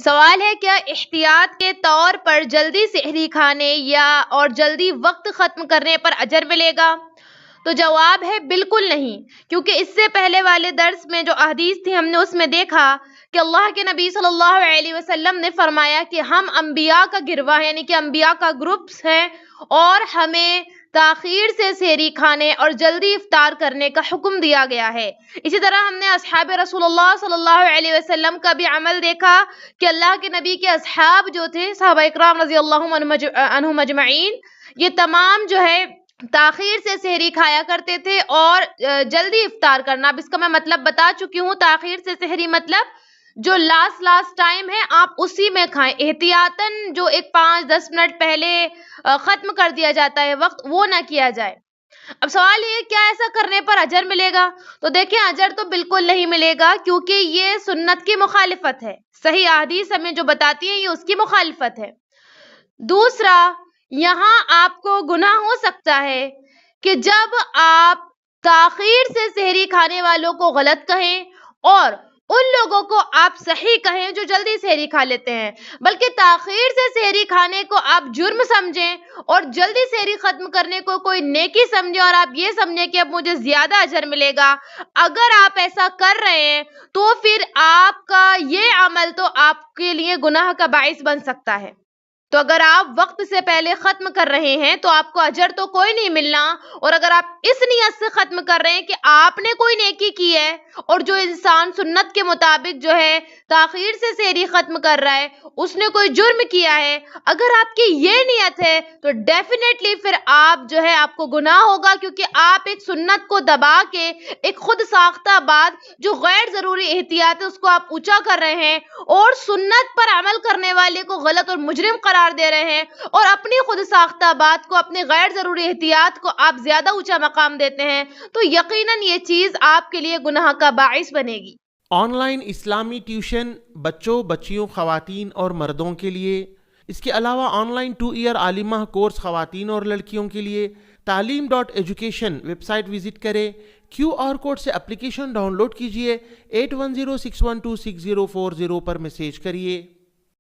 سوال ہے کیا احتیاط کے طور پر جلدی سحری کھانے اور جلدی وقت ختم کرنے پر اجر ملے گا؟ تو جواب ہے بالکل نہیں، کیونکہ اس سے پہلے والے درس میں جو احادیث تھی ہم نے اس میں دیکھا کہ اللہ کے نبی صلی اللہ علیہ وسلم نے فرمایا کہ ہم انبیاء کا گروہ یعنی کہ انبیاء کا گروپس ہے اور ہمیں تاخیر سے سحری کھانے اور جلدی افطار کرنے کا حکم دیا گیا ہے۔ اسی طرح ہم نے اصحاب رسول اللہ صلی اللہ علیہ وسلم کا بھی عمل دیکھا کہ اللہ کے نبی کے اصحاب جو تھے صحابہ اکرام رضی اللہ عنہم اجمعین، یہ تمام جو ہے تاخیر سے سحری کھایا کرتے تھے اور جلدی افطار کرنا۔ اب اس کا میں مطلب بتا چکی ہوں، تاخیر سے سحری مطلب جو لاسٹ ٹائم ہے آپ اسی میں کھائیں، احتیاطاً جو ایک 5-10 منٹ پہلے ختم کر دیا جاتا ہے وقت، وہ نہ کیا جائے۔ اب سوال یہ کیا ایسا کرنے پر اجر ملے گا؟ تو دیکھیں اجر تو بالکل نہیں ملے گا، کیونکہ یہ سنت کی مخالفت ہے، صحیح احادیث ہمیں جو بتاتی ہے یہ اس کی مخالفت ہے۔ دوسرا، یہاں آپ کو گناہ ہو سکتا ہے کہ جب آپ تاخیر سے سحری کھانے والوں کو غلط کہیں اور ان لوگوں کو آپ صحیح کہیں جو جلدی سحری کھا لیتے ہیں، بلکہ تاخیر سے سحری کھانے کو آپ جرم سمجھیں اور جلدی سحری ختم کرنے کو کوئی نیکی سمجھیں اور آپ یہ سمجھیں کہ اب مجھے زیادہ اجر ملے گا۔ اگر آپ ایسا کر رہے ہیں تو پھر آپ کا یہ عمل تو آپ کے لیے گناہ کا باعث بن سکتا ہے۔ تو اگر آپ وقت سے پہلے ختم کر رہے ہیں تو آپ کو اجر تو کوئی نہیں ملنا، اور اگر آپ اس نیت سے ختم کر رہے ہیں کہ آپ نے کوئی نیکی کی ہے اور جو انسان سنت کے مطابق جو ہے تاخیر سے سحری ختم کر رہا ہے اس نے کوئی جرم کیا ہے، اگر آپ کی یہ نیت ہے تو ڈیفینیٹلی پھر آپ جو ہے آپ کو گناہ ہوگا، کیونکہ آپ ایک سنت کو دبا کے ایک خود ساختہ بات جو غیر ضروری احتیاط ہے اس کو آپ اونچا کر رہے ہیں اور سنت پر عمل کرنے والے کو غلط اور مجرم قرار دے رہے ہیں، اور اپنی خود ساختہ بات کو، اپنے غیر ضروری احتیاط کو آپ زیادہ اونچا مقام دیتے ہیں، تو یقیناً یہ چیز آپ کے لیے گناہ کا باعث بنے گی۔ آن لائن اسلامی ٹیوشن بچوں، بچیوں، خواتین اور مردوں کے لیے، اس کے علاوہ آن لائن 2 ایئر عالمہ کورس خواتین اور لڑکیوں کے لیے تعلیم.ایجوکیشن ویب سائٹ وزٹ کریں، QR کوڈ سے اپلیکیشن ڈاؤن لوڈ کیجئے، 8106126040 پر میسیج کریے۔